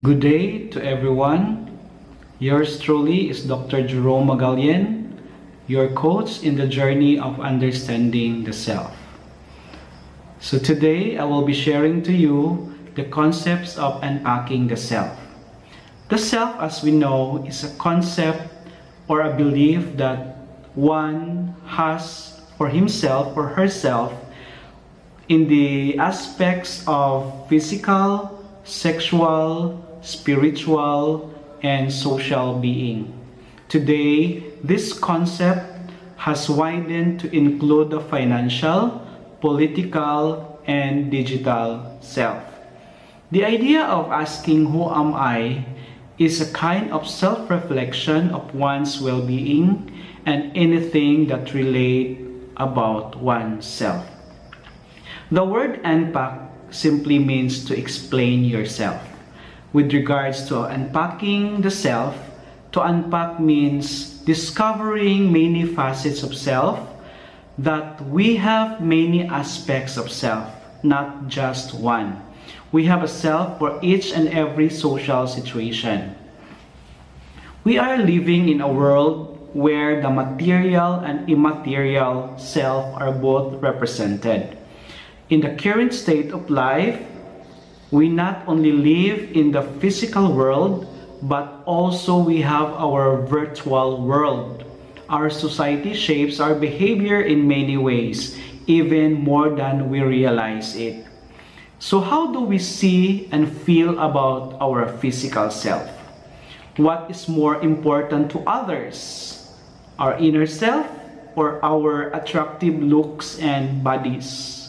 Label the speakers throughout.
Speaker 1: Good day to everyone. Yours truly is Dr. Jerome Magallen, your coach in the journey of understanding the self. So today I will be sharing to you the concepts of unpacking the self. The self, as we know, is a concept or a belief that one has for himself or herself in the aspects of physical, sexual, spiritual, and social being. Today, this concept has widened to include the financial, political, and digital self. The idea of asking who am I is a kind of self-reflection of one's well-being and anything that relate about oneself. The word unpack simply means to explain yourself. With regards to unpacking the self, to unpack means discovering many facets of self, that we have many aspects of self, not just one. We have a self for each and every social situation. We are living in a world where the material and immaterial self are both represented. In the current state of life, we not only live in the physical world, but also we have our virtual world. Our society shapes our behavior in many ways, even more than we realize it. So how do we see and feel about our physical self? What is more important to others? Our inner self or our attractive looks and bodies?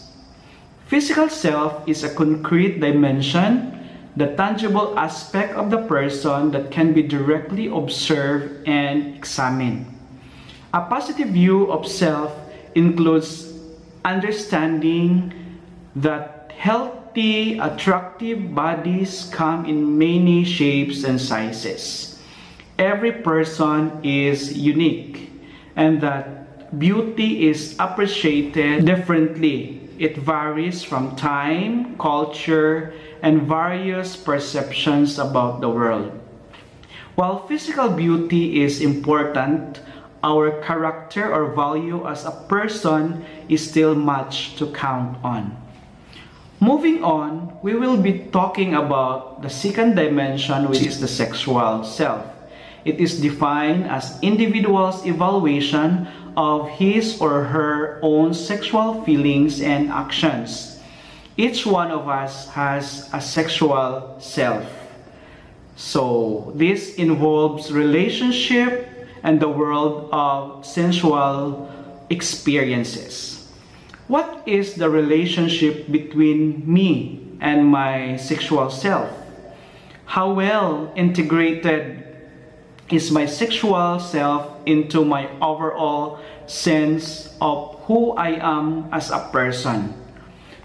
Speaker 1: Physical self is a concrete dimension, the tangible aspect of the person that can be directly observed and examined. A positive view of self includes understanding that healthy, attractive bodies come in many shapes and sizes. Every person is unique, and that beauty is appreciated differently. It varies from time, culture, and various perceptions about the world. While physical beauty is important, our character or value as a person is still much to count on. Moving on, we will be talking about the second dimension, which is the sexual self. It is defined as individual's evaluation of his or her own sexual feelings and actions. Each one of us has a sexual self. So this involves relationship and the world of sensual experiences. What is the relationship between me and my sexual self? How well integrated is my sexual self into my overall sense of who I am as a person?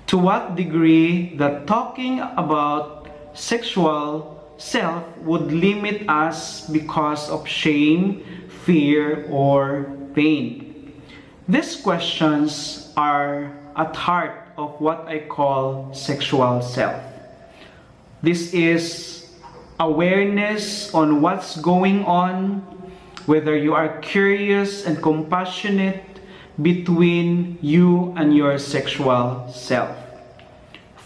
Speaker 1: To what degree that talking about sexual self would limit us because of shame, fear, or pain? These questions are at heart of what I call sexual self. This is awareness on what's going on, whether you are curious and compassionate between you and your sexual self.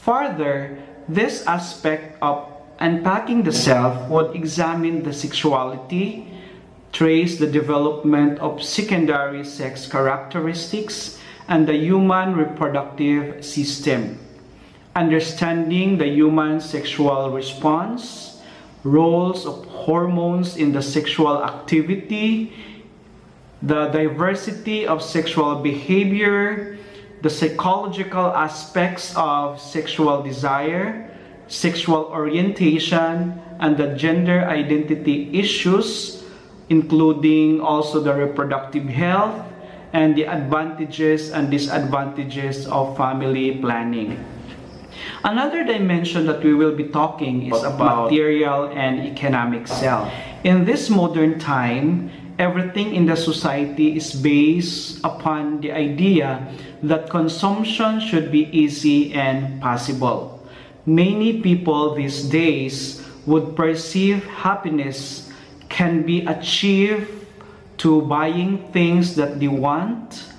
Speaker 1: Further, this aspect of unpacking the self would examine the sexuality, trace the development of secondary sex characteristics, and the human reproductive system, understanding the human sexual response, roles of hormones in the sexual activity, the diversity of sexual behavior, the psychological aspects of sexual desire, sexual orientation, and the gender identity issues, including also the reproductive health and the advantages and disadvantages of family planning. Another dimension that we will be talking is about material and economic self. In this modern time, everything in the society is based upon the idea that consumption should be easy and possible. Many people these days would perceive happiness can be achieved to buying things that they want,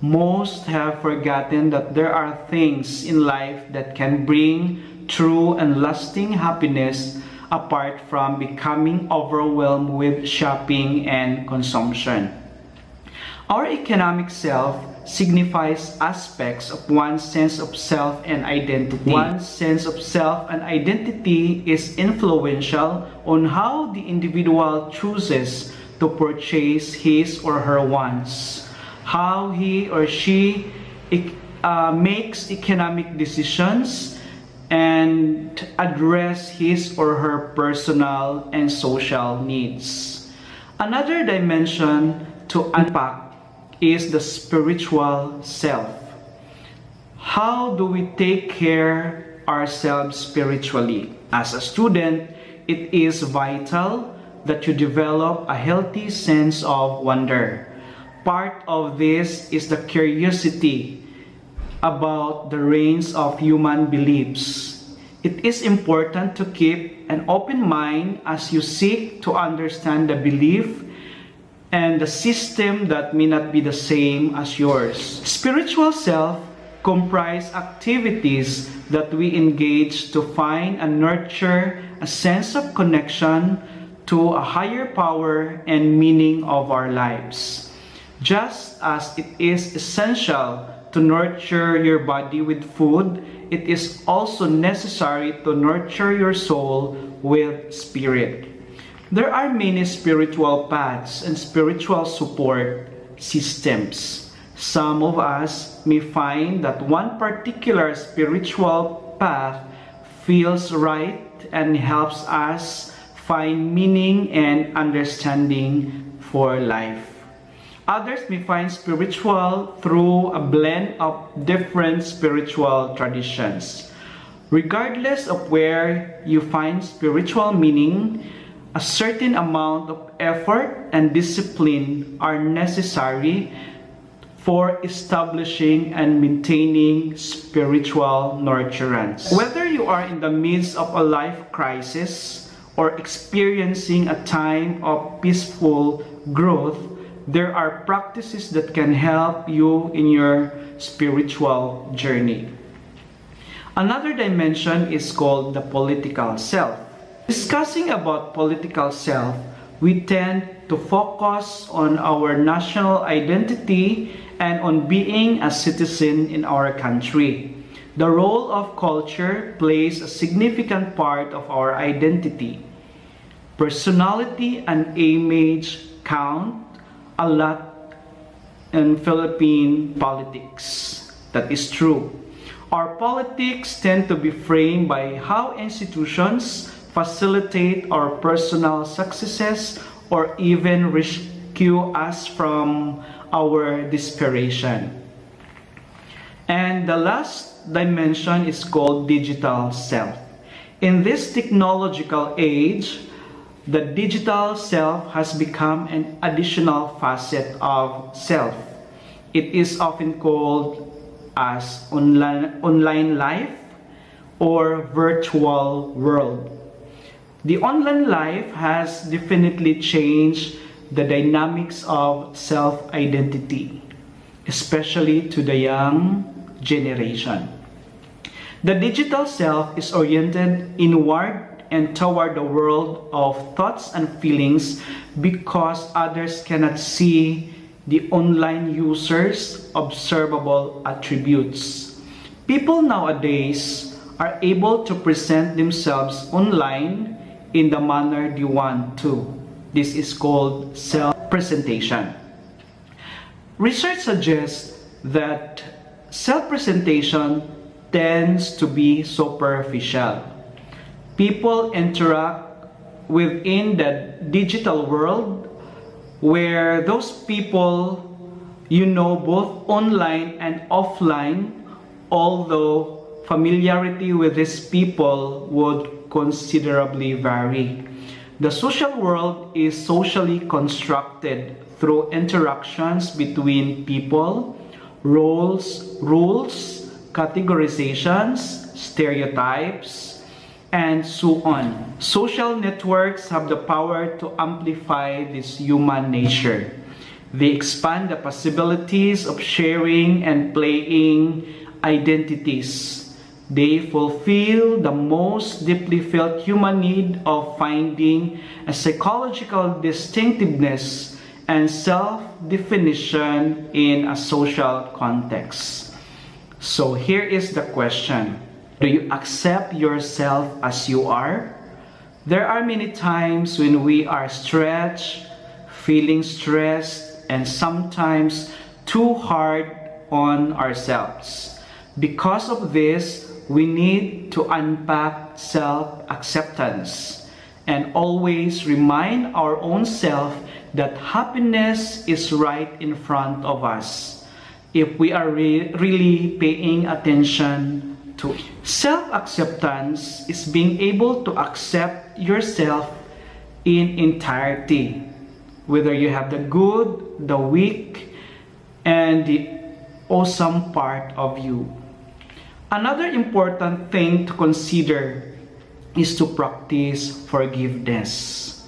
Speaker 1: most have forgotten that there are things in life that can bring true and lasting happiness apart from becoming overwhelmed with shopping and consumption. Our economic self signifies aspects of one's sense of self and identity. One's sense of self and identity is influential on how the individual chooses to purchase his or her wants, how he or she makes economic decisions, and address his or her personal and social needs. Another dimension to unpack is the spiritual self. How do we take care ourselves spiritually? As a student, it is vital that you develop a healthy sense of wonder. Part of this is the curiosity about the range of human beliefs. It is important to keep an open mind as you seek to understand the belief and the system that may not be the same as yours. Spiritual self comprise activities that we engage to find and nurture a sense of connection to a higher power and meaning of our lives. Just as it is essential to nurture your body with food, it is also necessary to nurture your soul with spirit. There are many spiritual paths and spiritual support systems. Some of us may find that one particular spiritual path feels right and helps us find meaning and understanding for life. Others may find spiritual through a blend of different spiritual traditions. Regardless of where you find spiritual meaning, a certain amount of effort and discipline are necessary for establishing and maintaining spiritual nurturance. Whether you are in the midst of a life crisis or experiencing a time of peaceful growth, there are practices that can help you in your spiritual journey. Another dimension is called the political self. Discussing about political self, we tend to focus on our national identity and on being a citizen in our country. The role of culture plays a significant part of our identity. Personality and image count a lot in Philippine politics. That is true. Our politics tend to be framed by how institutions facilitate our personal successes or even rescue us from our desperation. And the last dimension is called digital self. In this technological age, the digital self has become an additional facet of self. It is often called as online life or virtual world. The online life has definitely changed the dynamics of self-identity, especially to the young generation. The digital self is oriented inward and toward the world of thoughts and feelings because others cannot see the online user's observable attributes. People nowadays are able to present themselves online in the manner they want to. This is called self-presentation. Research suggests that self-presentation tends to be superficial. People interact within the digital world where those people you know both online and offline, although familiarity with these people would considerably vary. The social world is socially constructed through interactions between people, rules, categorizations, stereotypes, and so on. Social networks have the power to amplify this human nature. They expand the possibilities of sharing and playing identities. They fulfill the most deeply felt human need of finding a psychological distinctiveness and self-definition in a social context. So here is the question. Do you accept yourself as you are? There are many times when we are stretched, feeling stressed, and sometimes too hard on ourselves. Because of this, we need to unpack self-acceptance and always remind our own self that happiness is right in front of us if we are really paying attention to it. Self-acceptance is being able to accept yourself in entirety, whether you have the good, the weak, and the awesome part of you. Another important thing to consider is to practice forgiveness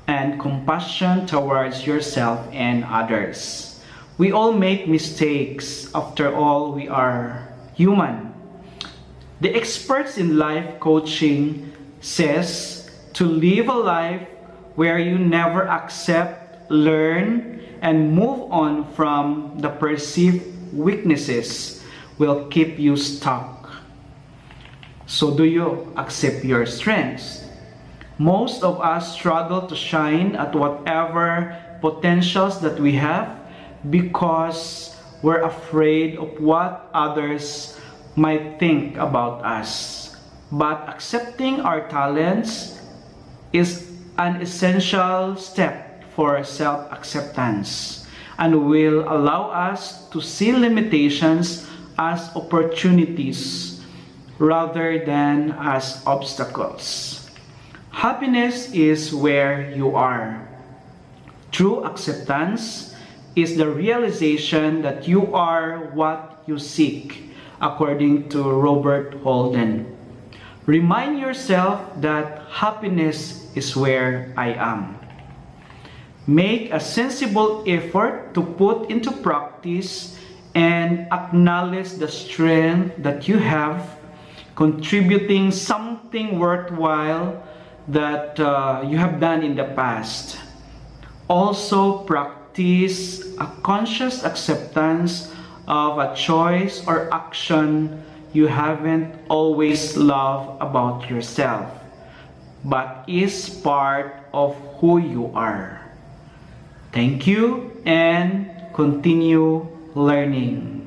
Speaker 1: and compassion towards yourself and others. We all make mistakes. After all, we are human. The experts in life coaching says to live a life where you never accept, learn, and move on from the perceived weaknesses will keep you stuck. So do you accept your strengths? Most of us struggle to shine at whatever potentials that we have because we're afraid of what others might think about us. But accepting our talents is an essential step for self-acceptance and will allow us to see limitations as opportunities rather than as obstacles. Happiness is where you are. True acceptance is the realization that you are what you seek, according to Robert Holden. Remind yourself that happiness is where I am. Make a sensible effort to put into practice and acknowledge the strength that you have, contributing something worthwhile that you have done in the past. Also, practice a conscious acceptance of a choice or action you haven't always loved about yourself, but is part of who you are. Thank you and continue learning.